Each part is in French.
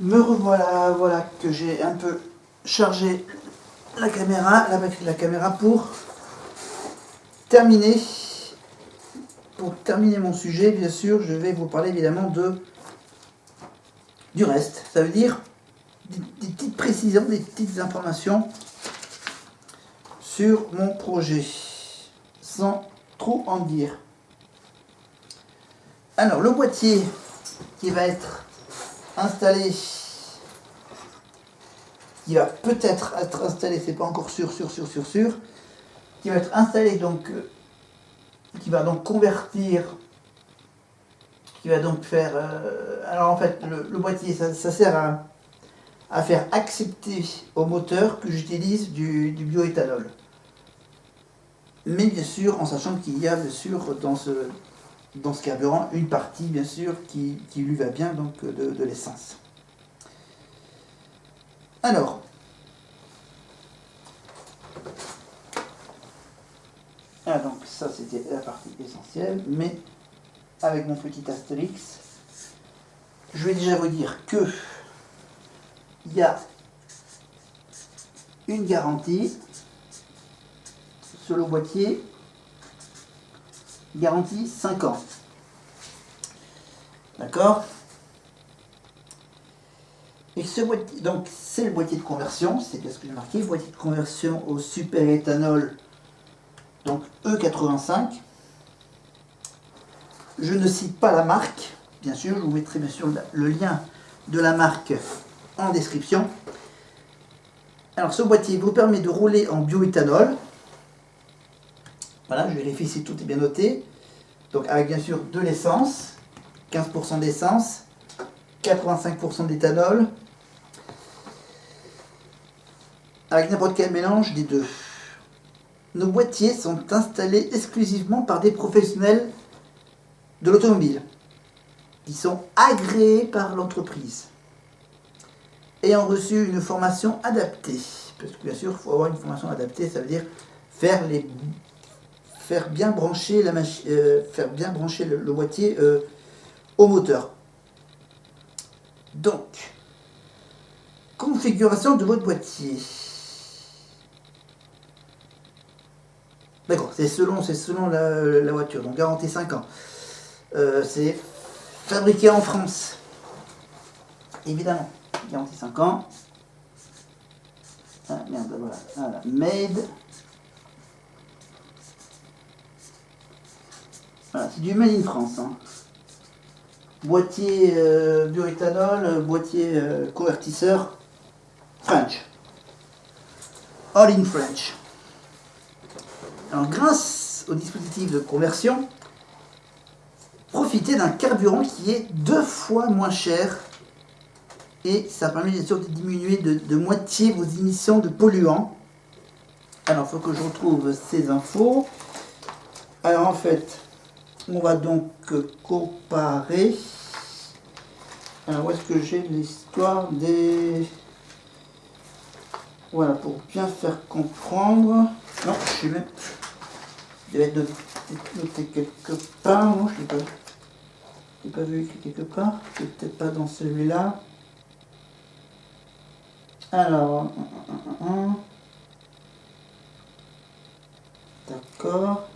Me revoilà, voilà que j'ai un peu chargé la caméra, la batterie de la caméra pour terminer. Pour terminer mon sujet, bien sûr, je vais vous parler évidemment du reste. Ça veut dire des petites précisions, des petites informations sur mon projet, sans trop en dire. Alors, le boîtier qui va être installé, qui va peut-être être installé, c'est pas encore sûr, qui va être installé donc, qui va donc convertir, qui va donc faire, alors en fait le boîtier ça sert à faire accepter au moteur que j'utilise du bioéthanol. Mais bien sûr en sachant qu'il y a bien sûr dans ce carburant une partie bien sûr qui lui va bien, donc de l'essence. Alors, donc ça c'était la partie essentielle, mais avec mon petit astérix, je vais déjà vous dire que il y a une garantie sur le boîtier, garantie 5 ans. D'accord? Et ce boîtier, donc c'est le boîtier de conversion, c'est bien ce que j'ai marqué, boîtier de conversion au superéthanol, donc E85. Je ne cite pas la marque, bien sûr, je vous mettrai bien sûr le lien de la marque en description. Alors ce boîtier vous permet de rouler en bioéthanol. Voilà, je vérifie si tout est bien noté. Donc avec bien sûr de l'essence, 15% d'essence, 85% d'éthanol, avec n'importe quel mélange des deux. Nos boîtiers sont installés exclusivement par des professionnels de l'automobile, qui sont agréés par l'entreprise, ayant reçu une formation adaptée. Parce que bien sûr, il faut avoir une formation adaptée, ça veut dire faire bien brancher le boîtier au moteur. Donc, configuration de votre boîtier. D'accord, c'est selon la voiture, donc garantie 5 ans. C'est fabriqué en France, évidemment, garantie 5 ans. Ah merde, voilà, made. Voilà, c'est du made in France. Hein. Boîtier bioéthanol, boîtier convertisseur, French. All in French. Alors, grâce au dispositif de conversion, profitez d'un carburant qui est 2 fois moins cher et ça permet bien sûr de diminuer de moitié vos émissions de polluants. Alors, il faut que je retrouve ces infos. Alors, en fait, on va donc comparer. Alors, où est-ce que j'ai l'histoire des... Voilà, pour bien faire comprendre. Non, je sais même... Il devait être noté quelque part. Non, je ne l'ai pas vu écrit quelque part. C'est peut-être pas dans celui-là. Alors... D'accord.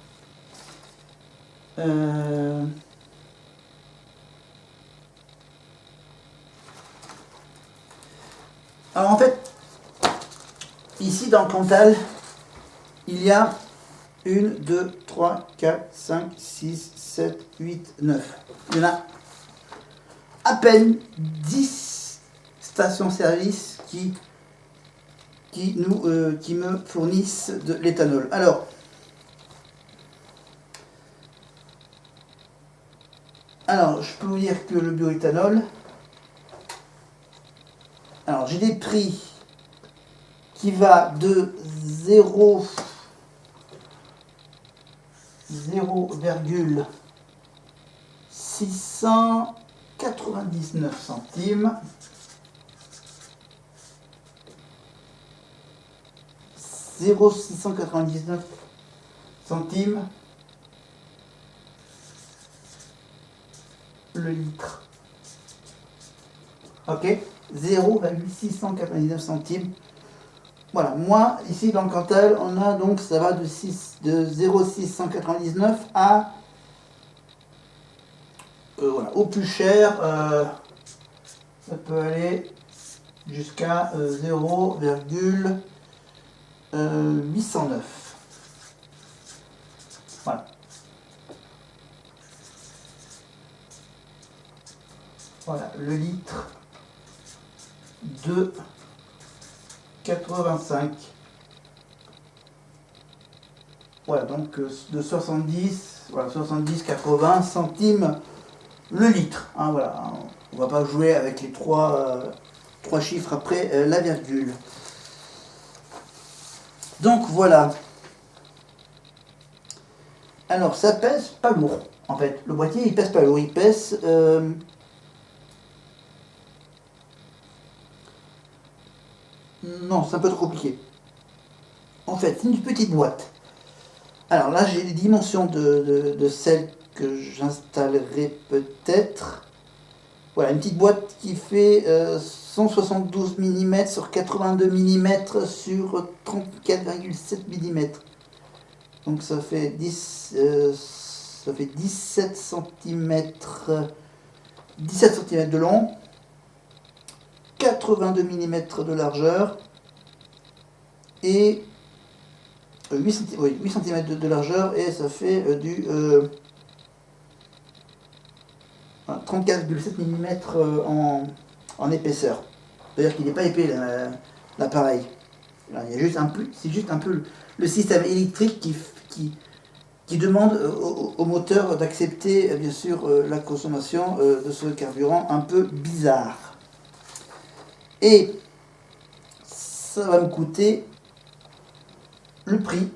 Alors en fait, ici dans le Cantal, il y a 1, 2, 3, 4, 5, 6, 7, 8, 9. Il y en a à peine 10 stations-service qui me fournissent de l'éthanol. Alors, je peux vous dire que le bioéthanol, alors j'ai des prix qui va de 0,699 centimes, 0,699 centimes le litre. Ok? 0,699 centimes. Voilà, moi, ici dans le Cantal, on a donc, ça va de 0,699 à, voilà, au plus cher, ça peut aller jusqu'à 0,809. Voilà. Voilà, le litre de 85. Voilà, donc de 70, voilà, 70-80 centimes le litre. Hein, voilà, on va pas jouer avec les trois chiffres après la virgule. Donc voilà. Alors ça pèse pas lourd. En fait, le boîtier il pèse pas lourd, il pèse non, c'est un peu trop compliqué. En fait, c'est une petite boîte. Alors là, j'ai les dimensions de celle que j'installerai peut-être. Voilà, une petite boîte qui fait 172 mm sur 82 mm sur 34,7 mm. Donc ça fait 17 cm, 17 cm de long, 82 mm de largeur et 8 cm de largeur, et ça fait du 34,7 mm en épaisseur. C'est-à-dire qu'il n'est pas épais l'appareil. C'est juste un peu le système électrique qui demande au moteur d'accepter bien sûr la consommation de ce carburant un peu bizarre. Et ça va me coûter le prix.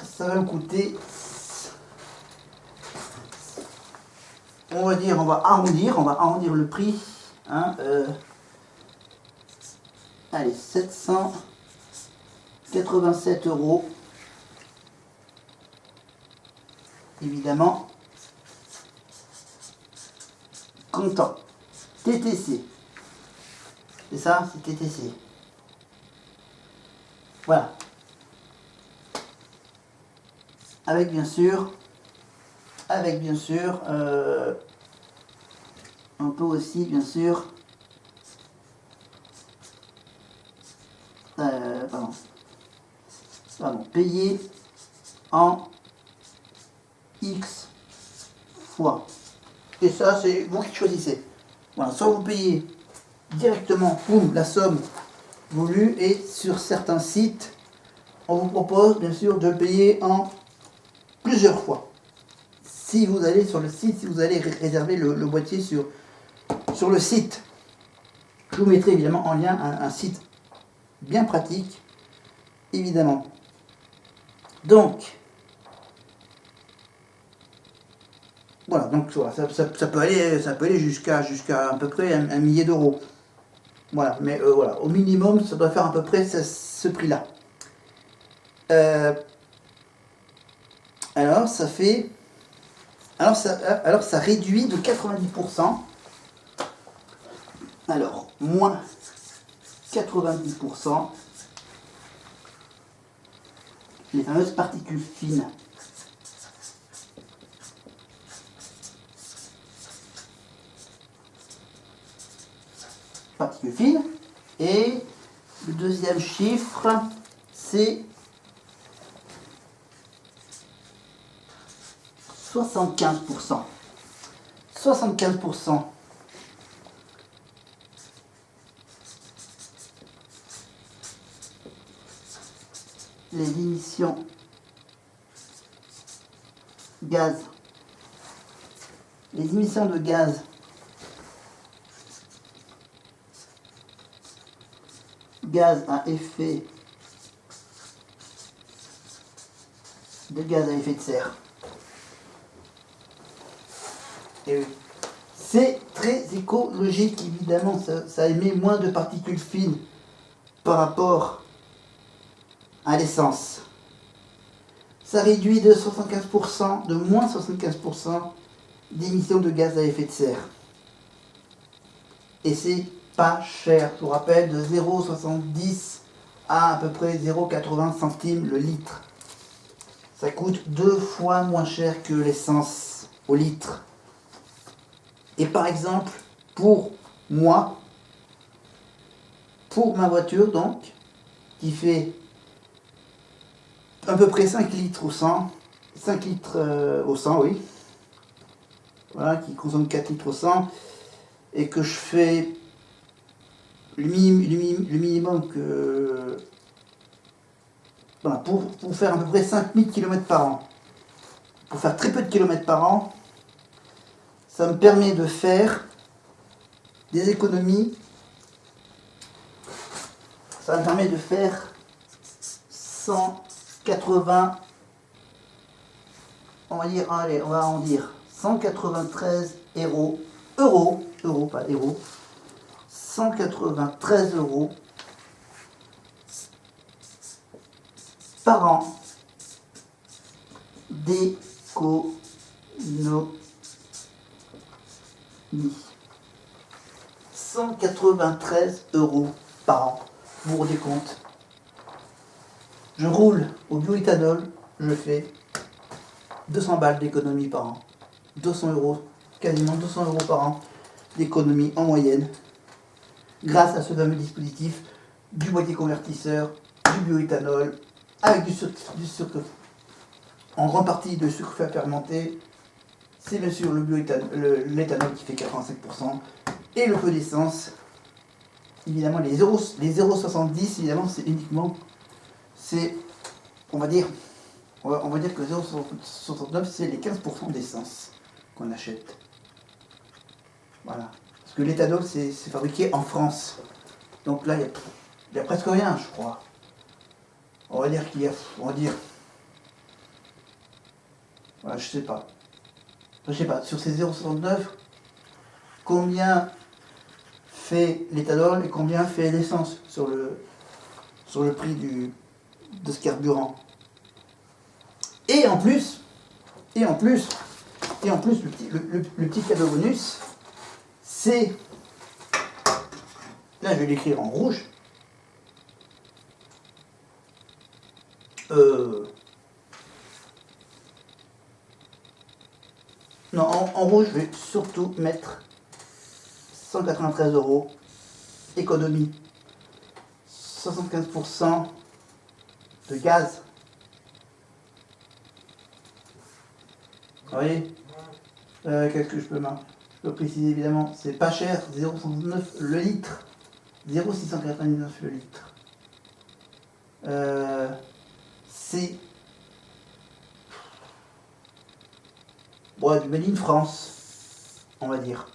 Ça va me coûter, on va arrondir le prix. Hein, allez, 787 €. Évidemment, comptant TTC. C'est ça, c'est TTC. Voilà. Avec bien sûr, on peut aussi bien sûr, payer en X fois. Et ça, c'est vous qui choisissez. Voilà, soit vous payez directement, la somme voulue, et sur certains sites, on vous propose bien sûr de payer en plusieurs fois. Si vous allez sur le site, si vous allez réserver le boîtier sur le site, je vous mettrai évidemment en lien un site bien pratique, évidemment. Donc, voilà, ça peut aller jusqu'à à peu près un millier d'euros. Voilà, mais voilà, au minimum, ça doit faire à peu près ce prix-là. Alors, ça fait... Alors, ça réduit de 90%. Alors, moins 90%. Les fameuses particules fines. Particules fines. Et le deuxième chiffre, c'est 75%. 75%. Les émissions gaz. Les émissions de gaz à effet de serre. Et oui. C'est très écologique, évidemment, ça émet moins de particules fines par rapport à l'essence. Ça réduit de 75%, de moins 75% d'émissions de gaz à effet de serre. et c'est pas cher. Je vous rappelle, de 0,70 à peu près 0,80 centimes le litre. Ça coûte 2 fois moins cher que l'essence au litre. Et par exemple, pour moi, pour ma voiture donc, qui fait à peu près 5 litres au 100, 5 litres au 100, oui, voilà, qui consomme 4 litres au 100, et que je fais le minimum que... Voilà, pour faire à peu près 5000 km par an, pour faire très peu de kilomètres par an, ça me permet de faire des économies. Ça me permet de faire 180, on va dire, allez, on va en dire 193 euros, pas euros, 193 euros par an d'économie. 193 euros par an. Vous vous rendez compte? Je roule au bioéthanol, je fais 200 balles d'économie par an. 200 euros, quasiment 200 euros par an d'économie en moyenne, grâce à ce fameux dispositif du boîtier convertisseur, du bioéthanol, avec du sucre, en grande partie de sucre fermenté. C'est bien sûr l'éthanol qui fait 85%, et le peu d'essence. Évidemment, les 0,70, évidemment, c'est uniquement, on va dire que 0,69, c'est les 15% d'essence qu'on achète. Voilà. Parce que l'éthanol, c'est fabriqué en France. Donc là, il y a presque rien, je crois. On va dire qu'il y a, voilà, je sais pas, sur ces 0,69, combien fait l'éthanol et combien fait l'essence sur le prix de ce carburant. Et en plus, le petit cadeau bonus, c'est, là je vais l'écrire en rouge, non, en rouge, je vais surtout mettre 193 euros, économie, 75% de gaz. Vous voyez, qu'est-ce que je peux préciser évidemment, c'est pas cher, 0,69 le litre, 0,699 le litre. C'est du Made in France, on va dire.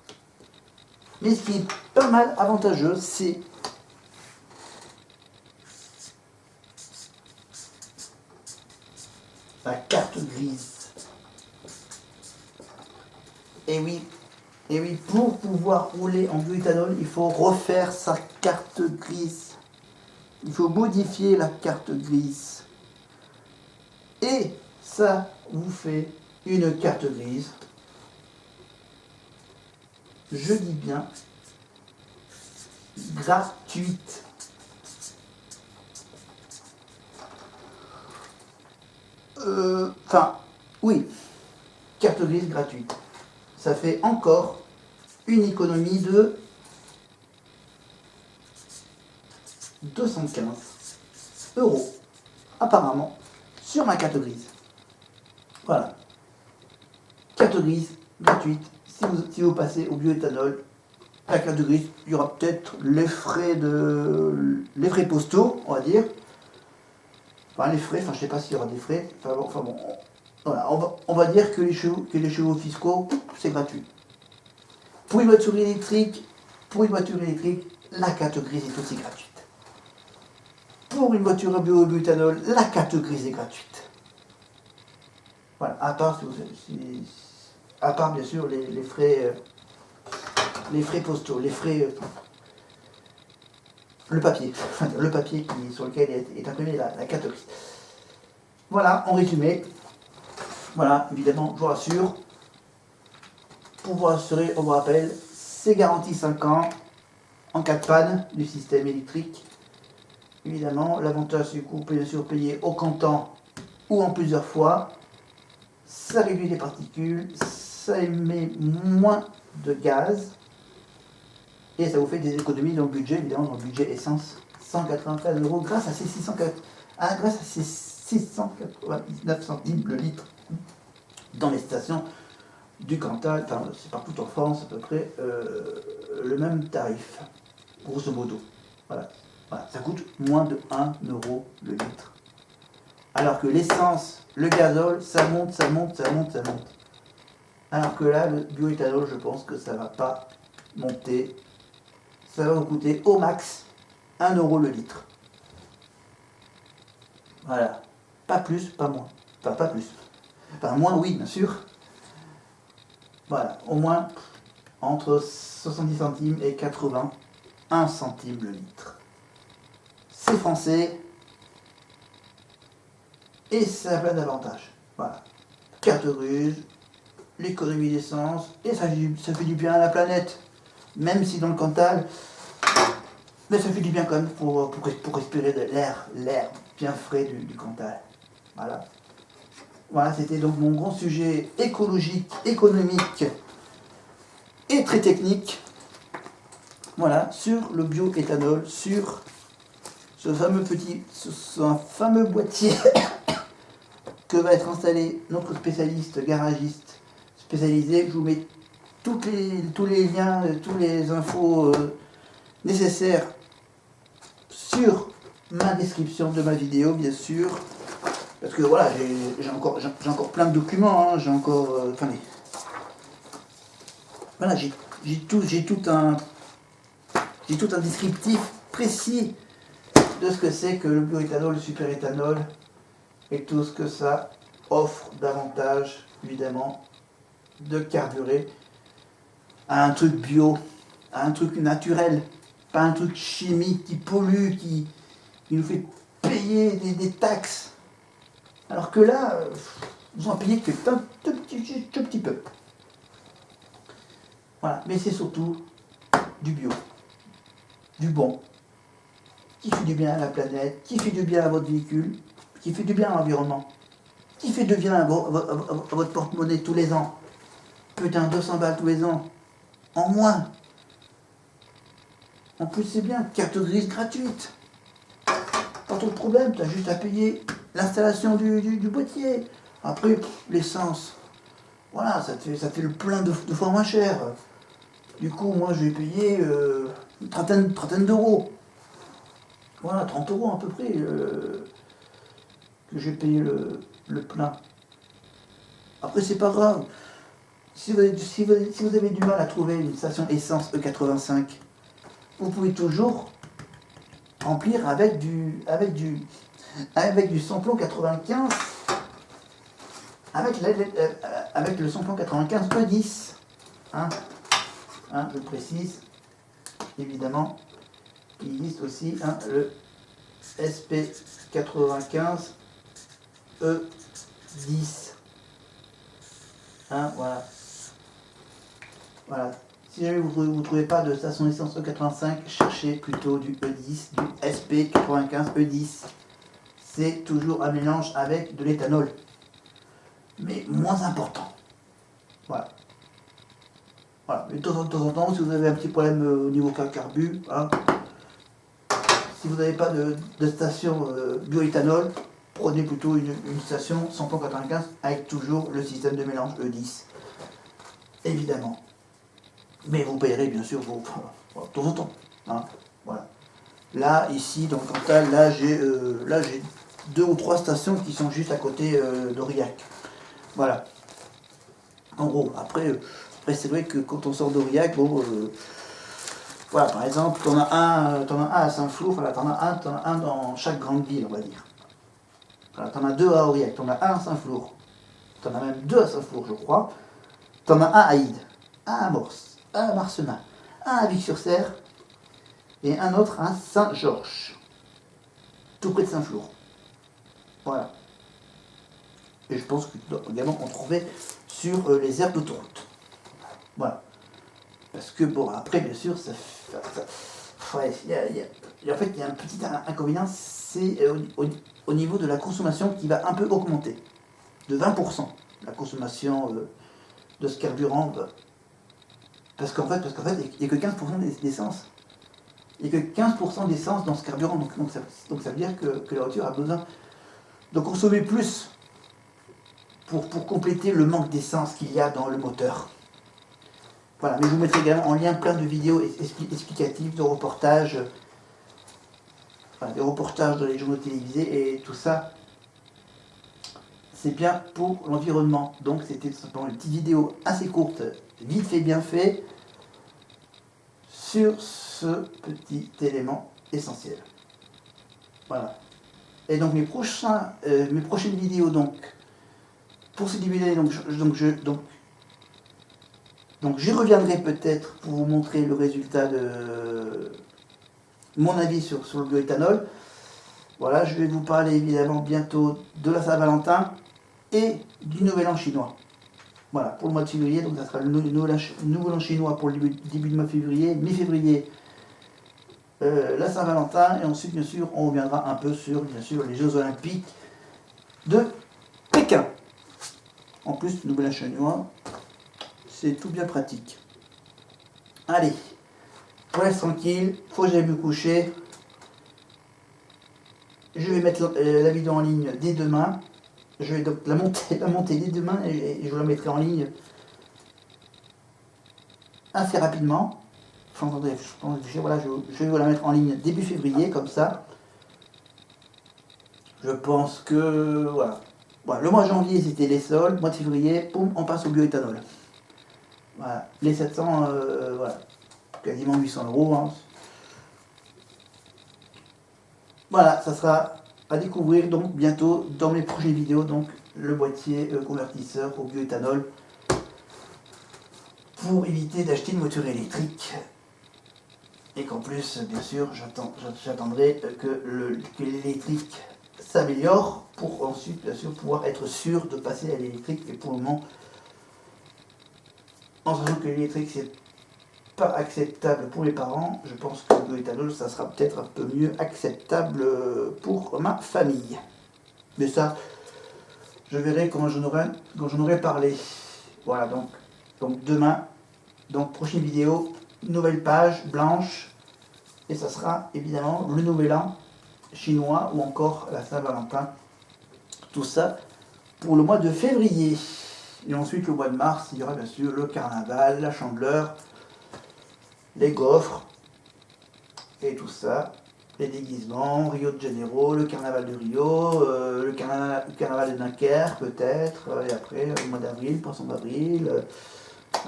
Mais ce qui est pas mal avantageux, c'est la carte grise. Et oui, pour pouvoir rouler en bioéthanol, il faut refaire sa carte grise. Il faut modifier la carte grise. Et ça vous fait une carte grise. Je dis bien gratuite. Oui, carte grise gratuite. Ça fait encore une économie de 215 euros, apparemment, sur ma carte grise. Voilà. Carte grise gratuite. Si vous passez au bioéthanol, la carte grise, il y aura peut-être les frais postaux, on va dire. Enfin, je sais pas s'il y aura des frais. Voilà, on va dire que les chevaux fiscaux, c'est gratuit. Pour une voiture électrique, la carte grise est aussi gratuite. Pour une voiture à bioéthanol, la carte grise est gratuite. Voilà, à part bien sûr les frais postaux, le papier sur lequel est imprimée la carte grise. Voilà, en résumé. Voilà, évidemment, je vous rassure. Pour vous rassurer, on vous rappelle, c'est garanti 5 ans. en cas de panne du système électrique. Évidemment, l'avantage c'est que vous pouvez bien sûr payer au comptant ou en plusieurs fois. Ça réduit les particules, ça émet moins de gaz et ça vous fait des économies dans le budget, évidemment dans le budget essence. 193 € grâce à ces 699 centimes le litre dans les stations du Cantal. Enfin, c'est partout en France à peu près le même tarif, grosso modo. Voilà. Voilà, ça coûte moins de 1 € le litre. Alors que l'essence, le gazole, ça monte. Alors que là, le bioéthanol, je pense que ça va pas monter. Ça va vous coûter au max 1 € le litre. Voilà. Pas plus, pas moins. Enfin, pas plus. Enfin, moins, oui, bien sûr. Voilà. Au moins entre 70 centimes et 81 centimes le litre. C'est français. Et ça a plein d'avantages. Voilà. Carte grise, l'économie d'essence, et ça fait du bien à la planète. Même si dans le Cantal, mais ça fait du bien quand même pour respirer de l'air bien frais du Cantal. Voilà. Voilà, c'était donc mon grand sujet écologique, économique et très technique. Voilà, sur le bioéthanol, sur ce fameux boîtier que va être installé notre spécialiste garagiste spécialisé. Je vous mets tous les liens, tous les infos nécessaires sur ma description de ma vidéo, bien sûr. Parce que voilà, j'ai encore plein de documents, hein, voilà, j'ai tout un descriptif précis de ce que c'est que le bioéthanol, le superéthanol et tout ce que ça offre d'avantages, évidemment, de carburer à un truc bio, à un truc naturel, pas un truc chimique qui pollue, qui nous fait payer des taxes. Alors que là, vous en payez que un tout petit peu. Voilà, mais c'est surtout du bio, du bon, qui fait du bien à la planète, qui fait du bien à votre véhicule, qui fait du bien à l'environnement, qui fait du bien à votre porte-monnaie tous les ans. Putain, 200 balles tous les ans, en moins. En plus, c'est bien, carte grise gratuite. Pas trop de problème, tu as juste à payer l'installation du boîtier. Après, l'essence, voilà, ça te fait le plein de fois moins cher. Du coup, moi, je vais payer une trentaine d'euros. Voilà, 30 € à peu près que j'ai payé le plein. Après, c'est pas grave. Si vous avez du mal à trouver une station essence E85, vous pouvez toujours remplir avec du samplon 95, avec le samplon 95 E10. Hein, je précise, évidemment, il existe aussi le SP95 E10. Voilà. Voilà. Si jamais vous ne trouvez pas de station essence E85, cherchez plutôt du E10, du SP95 E10. C'est toujours un mélange avec de l'éthanol, mais moins important. Voilà. Voilà. Mais de temps en temps, si vous avez un petit problème au niveau carbu, hein, si vous n'avez pas de station bioéthanol, prenez plutôt une station samplon 95 avec toujours le système de mélange E10. Évidemment. Mais vous payerez bien sûr de temps en temps. Hein, voilà. Là, ici, dans le Cantal, là j'ai 2 ou 3 stations qui sont juste à côté d'Aurillac. Voilà. En gros, après c'est vrai que quand on sort d'Aurillac, voilà, par exemple, t'en as un à Saint-Flour, voilà, t'en as un dans chaque grande ville, on va dire. Voilà, t'en as 2 à Aurillac, t'en as un à Saint-Flour, t'en as même 2 à Saint-Flour, je crois. T'en as un à Ide, un à Morse, un à Marsemin, un à Vic-sur-Serre et un autre à Saint-Georges, tout près de Saint-Flour. Voilà. Et je pense que doit également en trouver sur les aires d'autoroute. Voilà. Parce que bon, après bien sûr, ouais, en fait, il y a un petit inconvénient, c'est au niveau de la consommation qui va un peu augmenter. De 20%, la consommation de ce carburant. Parce qu'en fait, il n'y a que 15% d'essence. Il n'y a que 15% d'essence dans ce carburant. Donc ça veut dire que la voiture a besoin de consommer plus pour compléter le manque d'essence qu'il y a dans le moteur. Voilà, mais je vous mettrai également en lien plein de vidéos explicatives, de reportages, enfin, des reportages dans les journaux télévisés, et tout ça, c'est bien pour l'environnement. Donc c'était tout simplement une petite vidéo assez courte, vite fait, bien fait, sur ce petit élément essentiel. Voilà. Et donc mes prochaines vidéos, donc, pour ce début d'année, donc j'y reviendrai peut-être pour vous montrer le résultat de mon avis sur le bioéthanol. Voilà, je vais vous parler évidemment bientôt de la Saint-Valentin et du Nouvel An chinois. Voilà, pour le mois de février, donc ça sera le Nouvel An chinois pour le début du mois de février, mi-février, la Saint-Valentin, et ensuite bien sûr on reviendra un peu sur bien sûr les Jeux Olympiques de Pékin. En plus, le Nouvel An chinois, c'est tout bien pratique. Allez, on reste tranquille, faut que j'aille me coucher. Je vais mettre la vidéo en ligne dès demain. Je vais donc la monter dès demain et je la mettrai en ligne assez rapidement. Voilà, je vais vous la mettre en ligne début février, comme ça. Je pense que voilà. Voilà, le mois de janvier c'était les sols, le mois de février, boum, on passe au bioéthanol. Voilà, les 700, voilà, quasiment 800 €. Hein. Voilà, ça sera à découvrir donc bientôt dans mes prochaines vidéos, donc le boîtier convertisseur au bioéthanol pour éviter d'acheter une voiture électrique et qu'en plus, bien sûr, j'attendrai que l'électrique s'améliore pour ensuite, bien sûr, pouvoir être sûr de passer à l'électrique. Et pour le moment, en sachant que l'électrique c'est pas acceptable pour les parents, je pense que le bioéthanol ça sera peut-être un peu mieux acceptable pour ma famille. Mais ça, je verrai quand j'en aurai parlé. Voilà, donc demain, donc prochaine vidéo, nouvelle page blanche, et ça sera évidemment le Nouvel An chinois ou encore la Saint-Valentin. Tout ça pour le mois de février. Et ensuite le mois de mars, il y aura bien sûr le carnaval, la Chandeleur, les gaufres et tout ça, les déguisements, Rio de Janeiro, le carnaval de Rio, le carnaval de Dunkerque peut-être, et après le mois d'avril, poisson d'avril,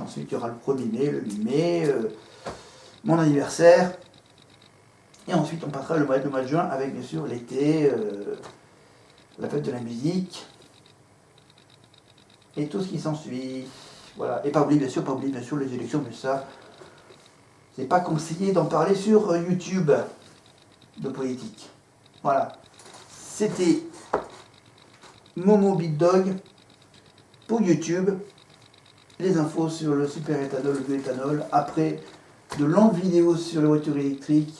ensuite il y aura le 1er mai, le 8 mai, mon anniversaire, et ensuite on passera le mois de juin avec bien sûr l'été, la fête de la musique, et tout ce qui s'ensuit. Voilà, et pas oublier bien sûr les élections, mais ça, c'est pas conseillé d'en parler sur YouTube de politique. Voilà. C'était Momo Big Dog pour YouTube. Les infos sur le super éthanol, le bioéthanol. Après de longues vidéos sur les voitures électriques.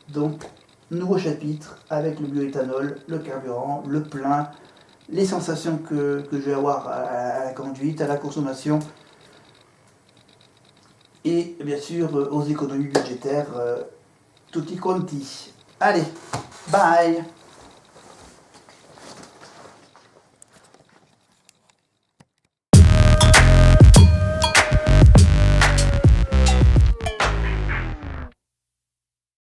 Donc, nouveau chapitre avec le bioéthanol, le carburant, le plein, les sensations que je vais avoir à la conduite, à la consommation. Et bien sûr aux économies budgétaires, tutti quanti. Allez, bye!